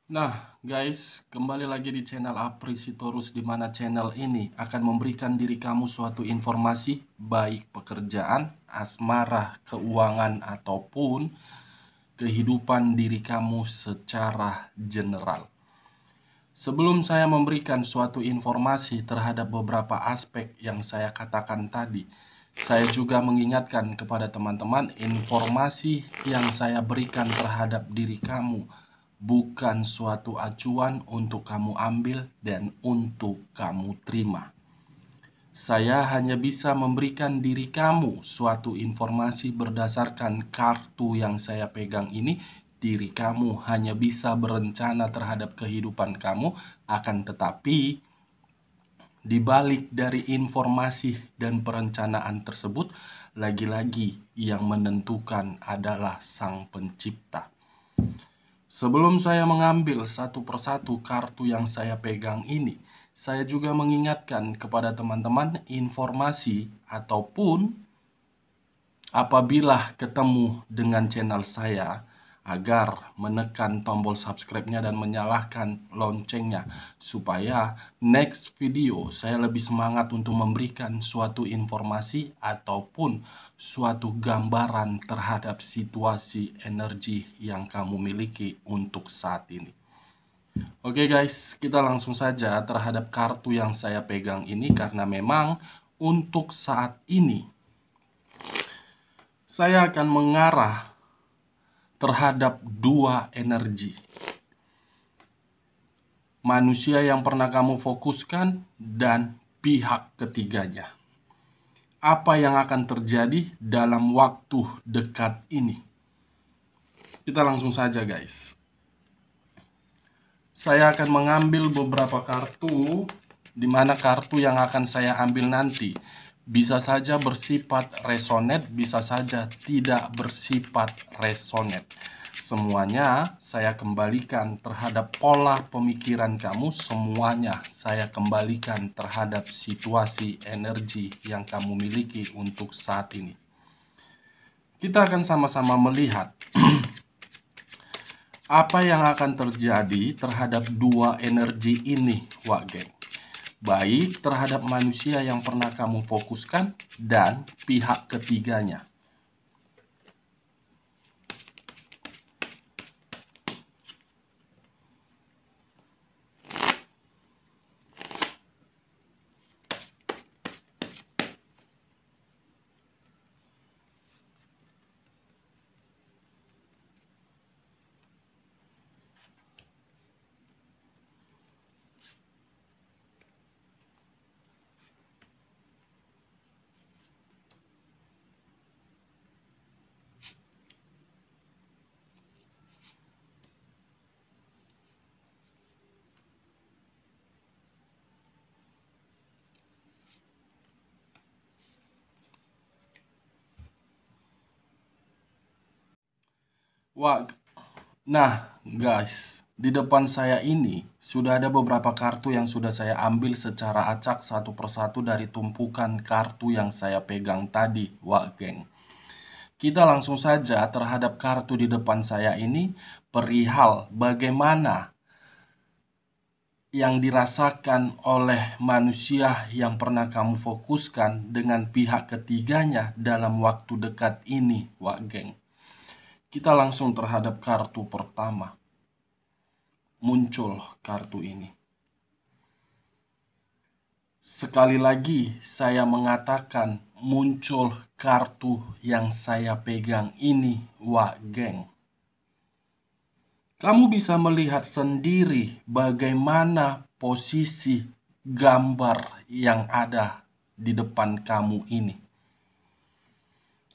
Nah, guys, kembali lagi di channel Apri Sitorus, di mana channel ini akan memberikan diri kamu suatu informasi, baik pekerjaan, asmara, keuangan, ataupun kehidupan diri kamu secara general. Sebelum saya memberikan suatu informasi terhadap beberapa aspek yang saya katakan tadi, saya juga mengingatkan kepada teman-teman, informasi yang saya berikan terhadap diri kamu bukan suatu acuan untuk kamu ambil dan untuk kamu terima. Saya hanya bisa memberikan diri kamu suatu informasi berdasarkan kartu yang saya pegang ini. Diri kamu hanya bisa berencana terhadap kehidupan kamu, akan tetapi di balik dari informasi dan perencanaan tersebut, lagi-lagi yang menentukan adalah Sang Pencipta. Sebelum saya mengambil satu persatu kartu yang saya pegang ini, saya juga mengingatkan kepada teman-teman informasi ataupun apabila ketemu dengan channel saya, agar menekan tombol subscribe-nya dan menyalakan loncengnya supaya next video saya lebih semangat untuk memberikan suatu informasi ataupun suatu gambaran terhadap situasi energi yang kamu miliki untuk saat ini. Oke guys, kita langsung saja terhadap kartu yang saya pegang ini, karena memang untuk saat ini saya akan mengarah terhadap dua energi. Manusia yang pernah kamu fokuskan dan pihak ketiganya. Apa yang akan terjadi dalam waktu dekat ini? Kita langsung saja guys. Saya akan mengambil beberapa kartu, di mana kartu yang akan saya ambil nanti bisa saja bersifat resonate, bisa saja tidak bersifat resonate. Semuanya saya kembalikan terhadap pola pemikiran kamu, semuanya saya kembalikan terhadap situasi energi yang kamu miliki untuk saat ini. Kita akan sama-sama melihat apa yang akan terjadi terhadap dua energi ini, Wak Geng. Baik terhadap manusia yang pernah kamu fokuskan dan pihak ketiganya. Wah, nah guys, di depan saya ini sudah ada beberapa kartu yang sudah saya ambil secara acak satu persatu dari tumpukan kartu yang saya pegang tadi, Wak Geng. Kita langsung saja terhadap kartu di depan saya ini, perihal bagaimana yang dirasakan oleh manusia yang pernah kamu fokuskan dengan pihak ketiganya dalam waktu dekat ini, Wak Geng. Kita langsung terhadap kartu pertama. Muncul kartu ini. Sekali lagi saya mengatakan, muncul kartu yang saya pegang ini, Wak Geng. Kamu bisa melihat sendiri bagaimana posisi gambar yang ada di depan kamu ini.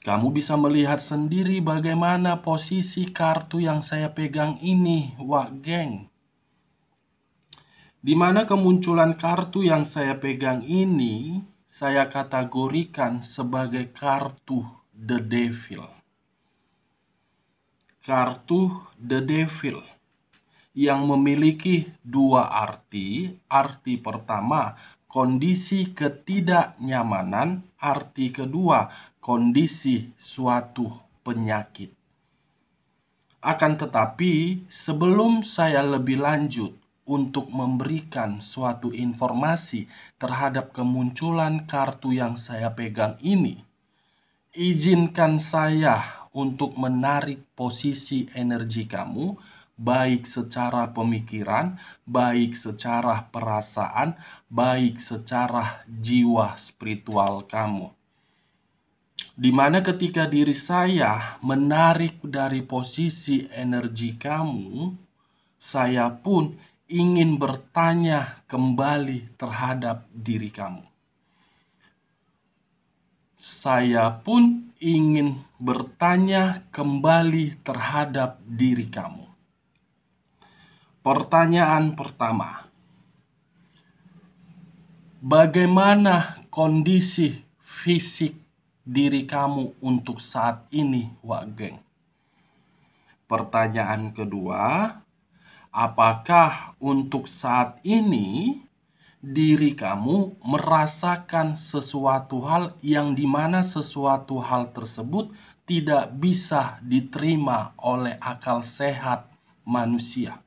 Kamu bisa melihat sendiri bagaimana posisi kartu yang saya pegang ini, Wak Geng. Di mana kemunculan kartu yang saya pegang ini, saya kategorikan sebagai kartu The Devil. Kartu The Devil yang memiliki dua arti. Arti pertama, kondisi ketidaknyamanan. Arti kedua, kondisi suatu penyakit. Akan tetapi, sebelum saya lebih lanjut untuk memberikan suatu informasi terhadap kemunculan kartu yang saya pegang ini, izinkan saya untuk menarik posisi energi kamu, baik secara pemikiran, baik secara perasaan, baik secara jiwa spiritual kamu. Di mana ketika diri saya menarik dari posisi energi kamu, saya pun ingin bertanya kembali terhadap diri kamu. Saya pun ingin bertanya kembali terhadap diri kamu. Pertanyaan pertama, bagaimana kondisi fisik diri kamu untuk saat ini, Wak Geng? Pertanyaan kedua, apakah untuk saat ini diri kamu merasakan sesuatu hal yang dimana sesuatu hal tersebut tidak bisa diterima oleh akal sehat manusia?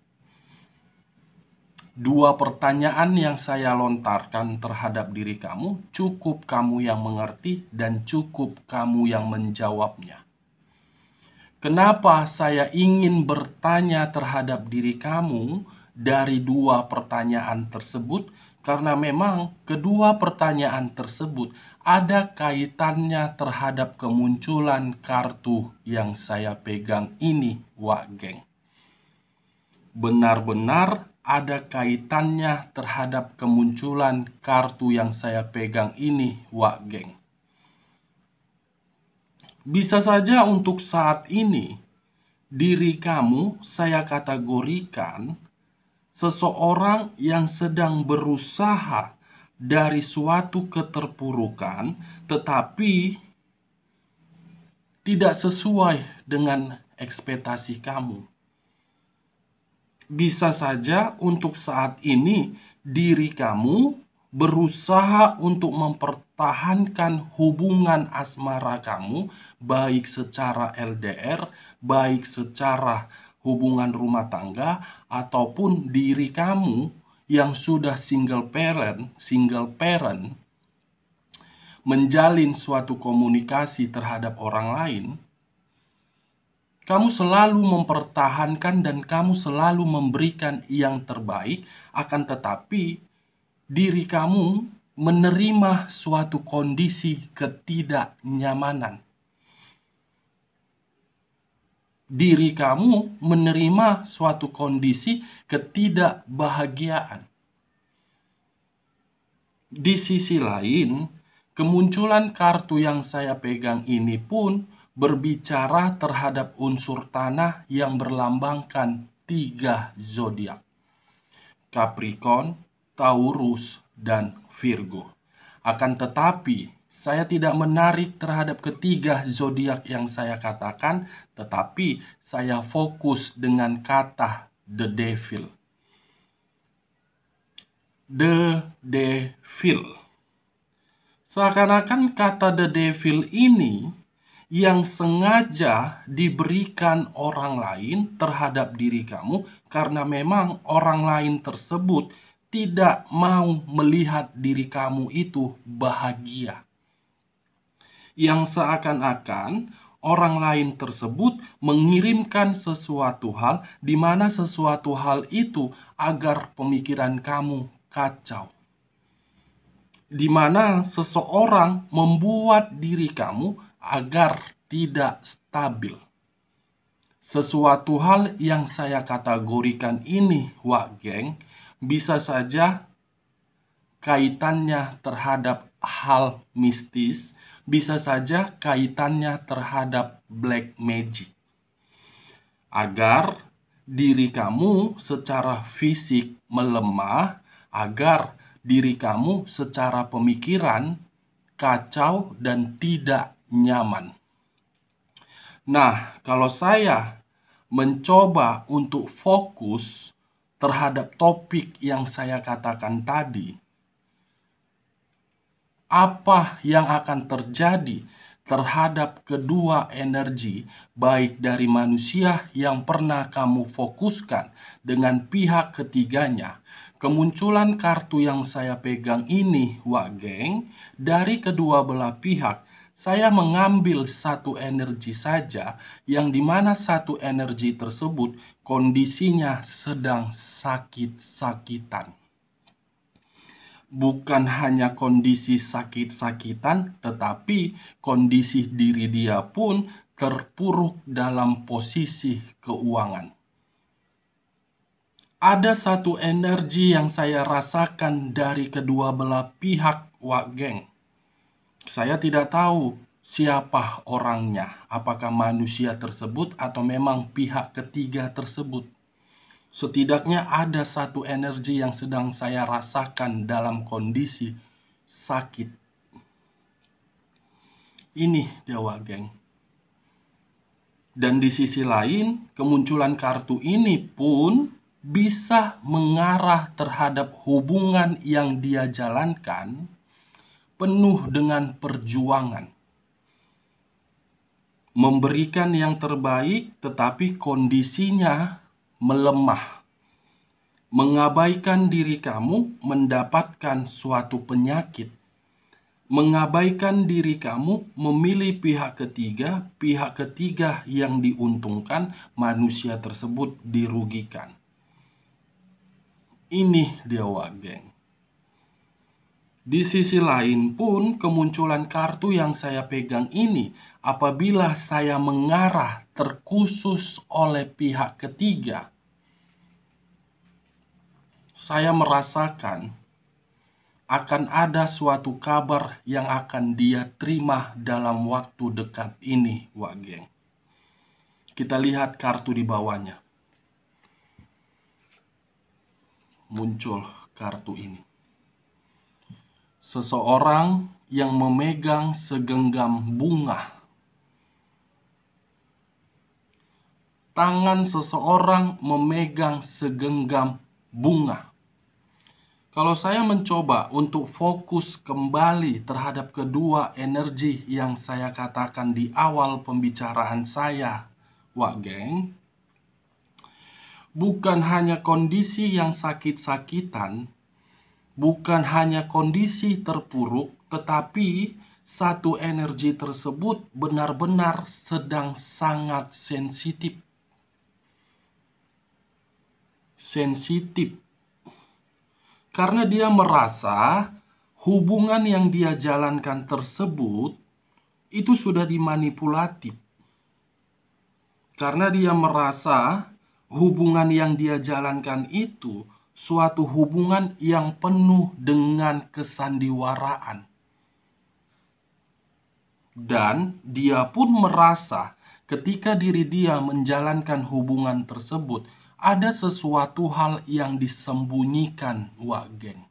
Dua pertanyaan yang saya lontarkan terhadap diri kamu, cukup kamu yang mengerti dan cukup kamu yang menjawabnya. Kenapa saya ingin bertanya terhadap diri kamu dari dua pertanyaan tersebut? Karena memang kedua pertanyaan tersebut ada kaitannya terhadap kemunculan kartu yang saya pegang ini, Wak Geng. Benar-benar ada kaitannya terhadap kemunculan kartu yang saya pegang ini, Wak Geng. Bisa saja untuk saat ini, diri kamu saya kategorikan seseorang yang sedang berusaha dari suatu keterpurukan, tetapi tidak sesuai dengan ekspektasi kamu. Bisa saja untuk saat ini diri kamu berusaha untuk mempertahankan hubungan asmara kamu, baik secara LDR, baik secara hubungan rumah tangga, ataupun diri kamu yang sudah single parent menjalin suatu komunikasi terhadap orang lain. Kamu selalu mempertahankan dan kamu selalu memberikan yang terbaik, akan tetapi diri kamu menerima suatu kondisi ketidaknyamanan. Diri kamu menerima suatu kondisi ketidakbahagiaan. Di sisi lain, kemunculan kartu yang saya pegang ini pun berbicara terhadap unsur tanah yang berlambangkan 3 zodiak: Capricorn, Taurus, dan Virgo. Akan tetapi, saya tidak menarik terhadap ketiga zodiak yang saya katakan, tetapi saya fokus dengan kata The Devil. The Devil. Seakan-akan kata The Devil ini yang sengaja diberikan orang lain terhadap diri kamu karena memang orang lain tersebut tidak mau melihat diri kamu itu bahagia. Yang seakan-akan orang lain tersebut mengirimkan sesuatu hal di mana sesuatu hal itu agar pemikiran kamu kacau. Di mana seseorang membuat diri kamu agar tidak stabil. Sesuatu hal yang saya kategorikan ini, Wak Geng, bisa saja kaitannya terhadap hal mistis, bisa saja kaitannya terhadap black magic. Agar diri kamu secara fisik melemah, agar diri kamu secara pemikiran kacau dan tidak nyaman. Nah, kalau saya mencoba untuk fokus terhadap topik yang saya katakan tadi, apa yang akan terjadi terhadap kedua energi, baik dari manusia yang pernah kamu fokuskan dengan pihak ketiganya. Kemunculan kartu yang saya pegang ini, Wak Geng, dari kedua belah pihak, saya mengambil satu energi saja, yang dimana satu energi tersebut kondisinya sedang sakit-sakitan. Bukan hanya kondisi sakit-sakitan, tetapi kondisi diri dia pun terpuruk dalam posisi keuangan. Ada satu energi yang saya rasakan dari kedua belah pihak, Wak Geng. Saya tidak tahu siapa orangnya, apakah manusia tersebut atau memang pihak ketiga tersebut. Setidaknya ada satu energi yang sedang saya rasakan dalam kondisi sakit. Ini dia, Wak Geng. Dan di sisi lain, kemunculan kartu ini pun bisa mengarah terhadap hubungan yang dia jalankan penuh dengan perjuangan. Memberikan yang terbaik tetapi kondisinya melemah. Mengabaikan diri kamu mendapatkan suatu penyakit. Mengabaikan diri kamu memilih pihak ketiga yang diuntungkan, manusia tersebut dirugikan. Ini dia, Wak Geng. Di sisi lain pun, kemunculan kartu yang saya pegang ini, apabila saya mengarah terkhusus oleh pihak ketiga, saya merasakan akan ada suatu kabar yang akan dia terima dalam waktu dekat ini, Wak Geng. Kita lihat kartu di bawahnya. Muncul kartu ini. Seseorang yang memegang segenggam bunga. Tangan seseorang memegang segenggam bunga. Kalau saya mencoba untuk fokus kembali terhadap kedua energi yang saya katakan di awal pembicaraan saya, Wak Geng, bukan hanya kondisi yang sakit-sakitan, bukan hanya kondisi terpuruk, tetapi satu energi tersebut benar-benar sedang sangat sensitif. Karena dia merasa hubungan yang dia jalankan tersebut itu sudah dimanipulatif. Karena dia merasa hubungan yang dia jalankan itu suatu hubungan yang penuh dengan kesandiwaraan. Dan dia pun merasa ketika diri dia menjalankan hubungan tersebut, ada sesuatu hal yang disembunyikan, Wak Geng.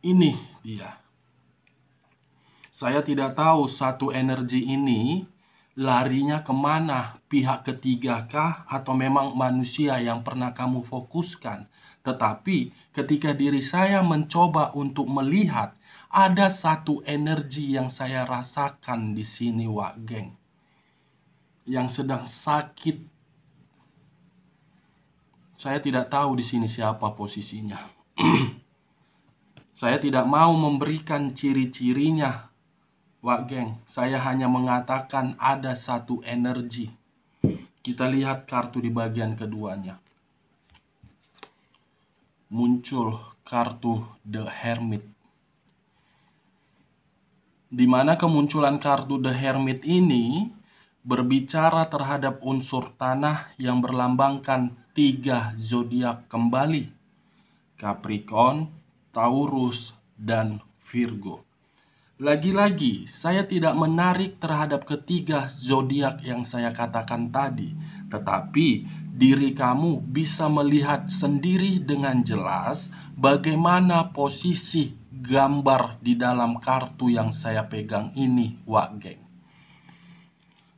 Ini dia. Saya tidak tahu satu energi ini larinya kemana, pihak ketiga kah atau memang manusia yang pernah kamu fokuskan. Tetapi ketika diri saya mencoba untuk melihat, ada satu energi yang saya rasakan di sini, Wak Geng, yang sedang sakit. Saya tidak tahu di sini siapa posisinya. Saya tidak mau memberikan ciri-cirinya, Wak Geng. Saya hanya mengatakan ada satu energi. Kita lihat kartu di bagian keduanya. Muncul kartu The Hermit. Di mana kemunculan kartu The Hermit ini berbicara terhadap unsur tanah yang berlambangkan 3 zodiak kembali, Capricorn, Taurus, dan Virgo. Lagi-lagi, saya tidak menarik terhadap ketiga zodiak yang saya katakan tadi, tetapi diri kamu bisa melihat sendiri dengan jelas bagaimana posisi gambar di dalam kartu yang saya pegang ini, Wak Geng.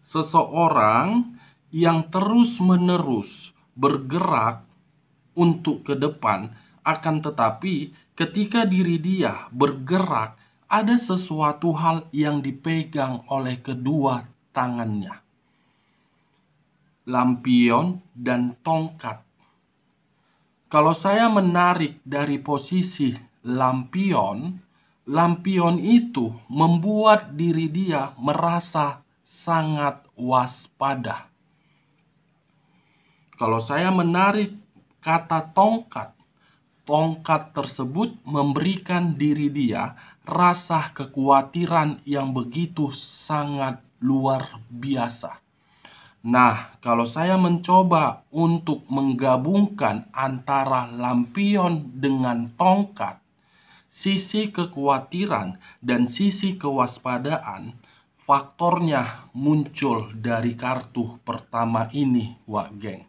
Seseorang yang terus-menerus bergerak untuk ke depan, akan tetapi ketika diri dia bergerak, ada sesuatu hal yang dipegang oleh kedua tangannya. Lampion dan tongkat. Kalau saya menarik dari posisi lampion, lampion itu membuat diri dia merasa sangat waspada. Kalau saya menarik kata tongkat, tongkat tersebut memberikan diri dia rasa kekhawatiran yang begitu sangat luar biasa. Nah, kalau saya mencoba untuk menggabungkan antara lampion dengan tongkat, sisi kekhawatiran dan sisi kewaspadaan, faktornya muncul dari kartu pertama ini, Wak Geng.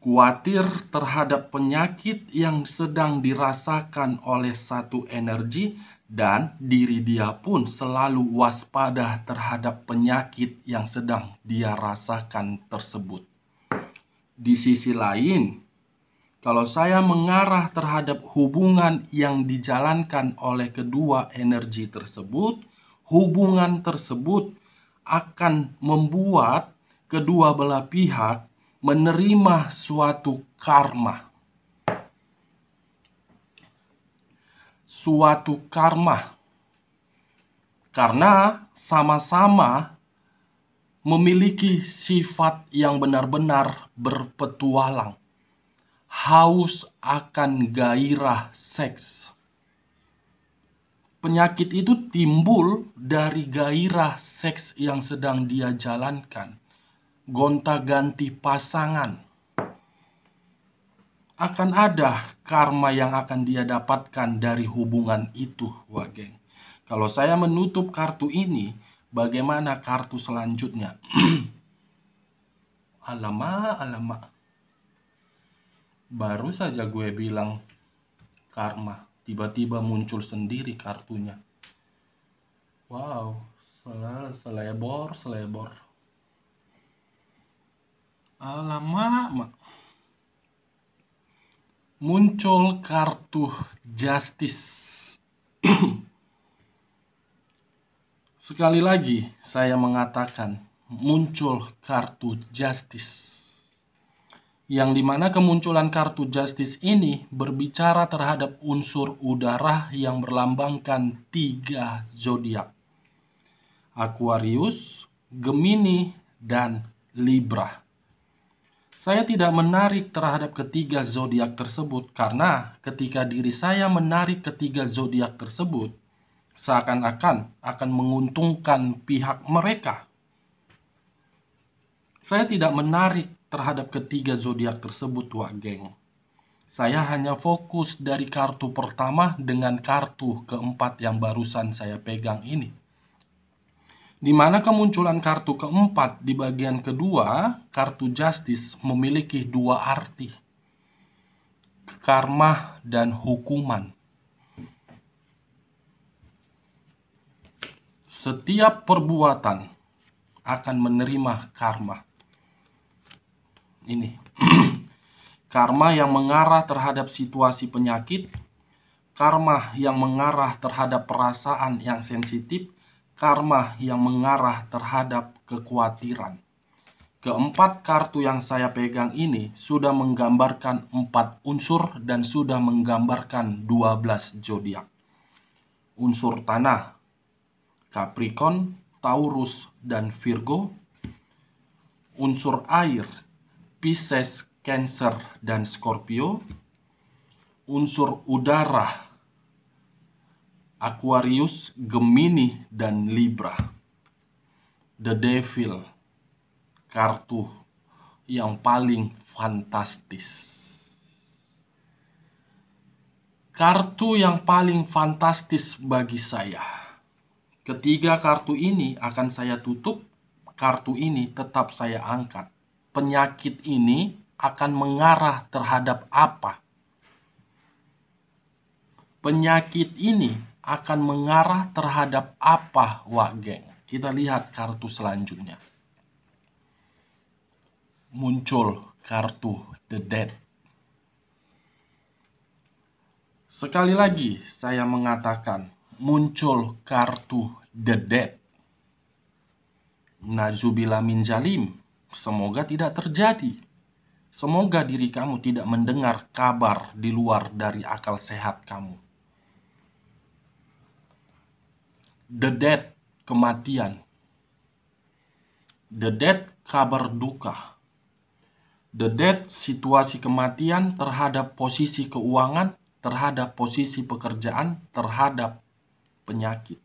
Khawatir terhadap penyakit yang sedang dirasakan oleh satu energi, dan diri dia pun selalu waspada terhadap penyakit yang sedang dia rasakan tersebut. Di sisi lain, kalau saya mengarah terhadap hubungan yang dijalankan oleh kedua energi tersebut, hubungan tersebut akan membuat kedua belah pihak menerima suatu karma. Suatu karma. Karena sama-sama memiliki sifat yang benar-benar berpetualang. Haus akan gairah seks. Penyakit itu timbul dari gairah seks yang sedang dia jalankan. Gonta-ganti pasangan. Akan ada karma yang akan dia dapatkan dari hubungan itu, Wak Geng. Kalau saya menutup kartu ini, bagaimana kartu selanjutnya? Alamak. Baru saja gue bilang karma, tiba-tiba muncul sendiri kartunya. Wow, selebor. Alamak. Muncul kartu justice. Sekali lagi saya mengatakan muncul kartu justice. Yang dimana kemunculan kartu justice ini berbicara terhadap unsur udara yang berlambangkan 3 zodiak. Aquarius, Gemini, dan Libra. Saya tidak menarik terhadap ketiga zodiak tersebut karena ketika diri saya menarik ketiga zodiak tersebut, seakan-akan akan menguntungkan pihak mereka. Saya tidak menarik terhadap ketiga zodiak tersebut, Wak Geng. Saya hanya fokus dari kartu pertama dengan kartu keempat yang barusan saya pegang ini. Di mana kemunculan kartu keempat di bagian kedua, kartu justice memiliki 2 arti. Karma dan hukuman. Setiap perbuatan akan menerima karma. Ini. Karma yang mengarah terhadap situasi penyakit, karma yang mengarah terhadap perasaan yang sensitif, karma yang mengarah terhadap kekhawatiran. Keempat kartu yang saya pegang ini sudah menggambarkan 4 unsur dan sudah menggambarkan 12 zodiak. Unsur tanah, Capricorn, Taurus, dan Virgo. Unsur air, Pisces, Cancer, dan Scorpio. Unsur udara, Aquarius, Gemini, dan Libra. The Devil, kartu yang paling fantastis. Kartu yang paling fantastis bagi saya. Ketiga kartu ini akan saya tutup, kartu ini tetap saya angkat. Penyakit ini akan mengarah terhadap apa? Penyakit ini akan mengarah terhadap apa, Wak Geng? Kita lihat kartu selanjutnya. Muncul kartu The Dead. Sekali lagi saya mengatakan, muncul kartu The Dead. Nazubillah min zalim. Semoga tidak terjadi. Semoga diri kamu tidak mendengar kabar di luar dari akal sehat kamu. The Dead, kematian. The Dead, kabar duka. The Dead, situasi kematian terhadap posisi keuangan, terhadap posisi pekerjaan, terhadap penyakit.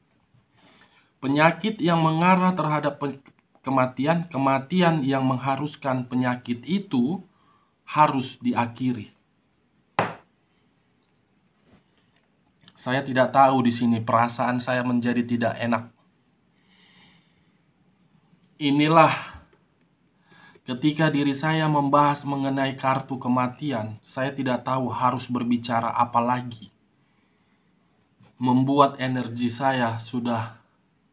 Penyakit yang mengarah terhadap kematian, kematian yang mengharuskan penyakit itu harus diakhiri. Saya tidak tahu di sini, perasaan saya menjadi tidak enak. Inilah ketika diri saya membahas mengenai kartu kematian, saya tidak tahu harus berbicara apa lagi. Membuat energi saya sudah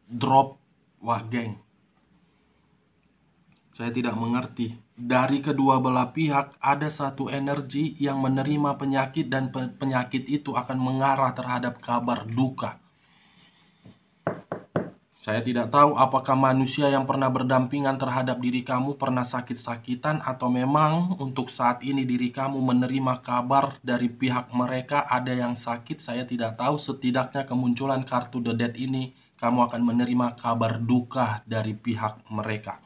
drop, wah geng. Saya tidak mengerti. Dari kedua belah pihak ada satu energi yang menerima penyakit dan penyakit itu akan mengarah terhadap kabar duka. Saya tidak tahu apakah manusia yang pernah berdampingan terhadap diri kamu pernah sakit-sakitan atau memang untuk saat ini diri kamu menerima kabar dari pihak mereka ada yang sakit. Saya tidak tahu, setidaknya kemunculan kartu The Dead ini kamu akan menerima kabar duka dari pihak mereka.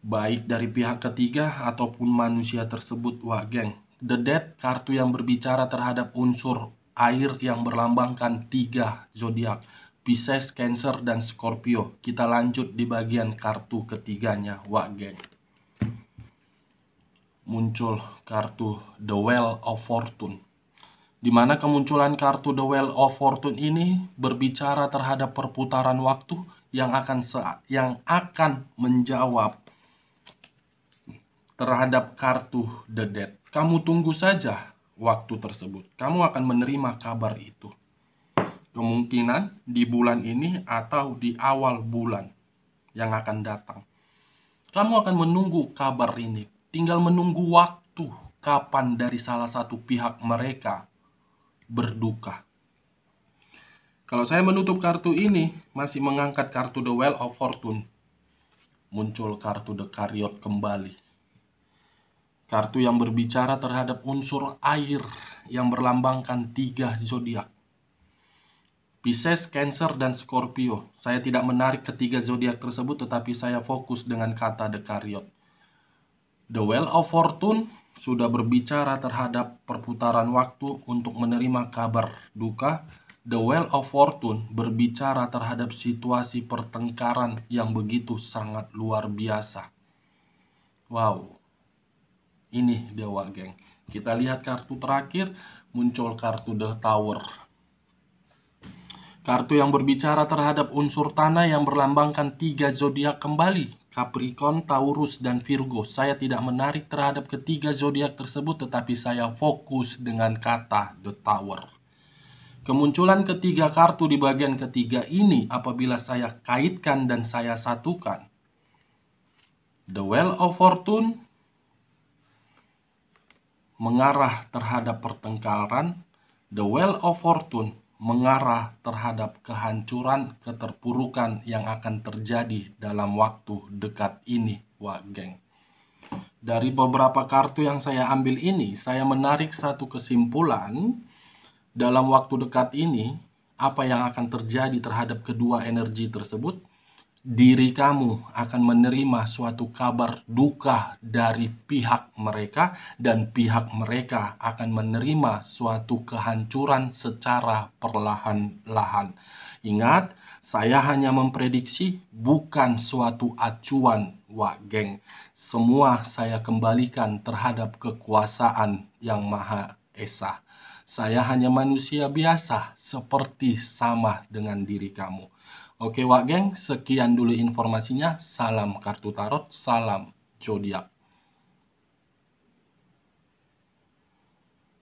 Baik dari pihak ketiga ataupun manusia tersebut. Wah geng, The Dead, kartu yang berbicara terhadap unsur air yang berlambangkan 3 zodiak, Pisces, Cancer, dan Scorpio. Kita lanjut di bagian kartu ketiganya. Wah geng, muncul kartu The Wheel of Fortune, di mana kemunculan kartu The Wheel of Fortune ini berbicara terhadap perputaran waktu yang akan menjawab terhadap kartu The Dead. Kamu tunggu saja waktu tersebut. Kamu akan menerima kabar itu. Kemungkinan di bulan ini atau di awal bulan yang akan datang. Kamu akan menunggu kabar ini. Tinggal menunggu waktu kapan dari salah satu pihak mereka berduka. Kalau saya menutup kartu ini, masih mengangkat kartu The Wheel of Fortune, muncul kartu The Chariot kembali. Kartu yang berbicara terhadap unsur air yang berlambangkan 3 zodiak, Pisces, Cancer, dan Scorpio. Saya tidak menarik ketiga zodiak tersebut, tetapi saya fokus dengan kata The Chariot. The Wheel of Fortune sudah berbicara terhadap perputaran waktu untuk menerima kabar duka. The Wheel of Fortune berbicara terhadap situasi pertengkaran yang begitu sangat luar biasa. Wow. Ini dewa geng. Kita lihat kartu terakhir, muncul kartu The Tower. Kartu yang berbicara terhadap unsur tanah yang berlambangkan 3 zodiak kembali, Capricorn, Taurus, dan Virgo. Saya tidak menarik terhadap ketiga zodiak tersebut, tetapi saya fokus dengan kata The Tower. Kemunculan ketiga kartu di bagian ketiga ini apabila saya kaitkan dan saya satukan, The Wheel of Fortune mengarah terhadap pertengkaran, The Wheel of Fortune mengarah terhadap kehancuran, keterpurukan yang akan terjadi dalam waktu dekat ini. Wah geng, dari beberapa kartu yang saya ambil ini, saya menarik satu kesimpulan. Dalam waktu dekat ini, apa yang akan terjadi terhadap kedua energi tersebut? Diri kamu akan menerima suatu kabar duka dari pihak mereka, dan pihak mereka akan menerima suatu kehancuran secara perlahan-lahan. Ingat, saya hanya memprediksi, bukan suatu acuan. Wah geng, semua saya kembalikan terhadap kekuasaan yang Maha Esa. Saya hanya manusia biasa, seperti sama dengan diri kamu. Oke wak geng, sekian dulu informasinya. Salam kartu tarot, salam zodiak.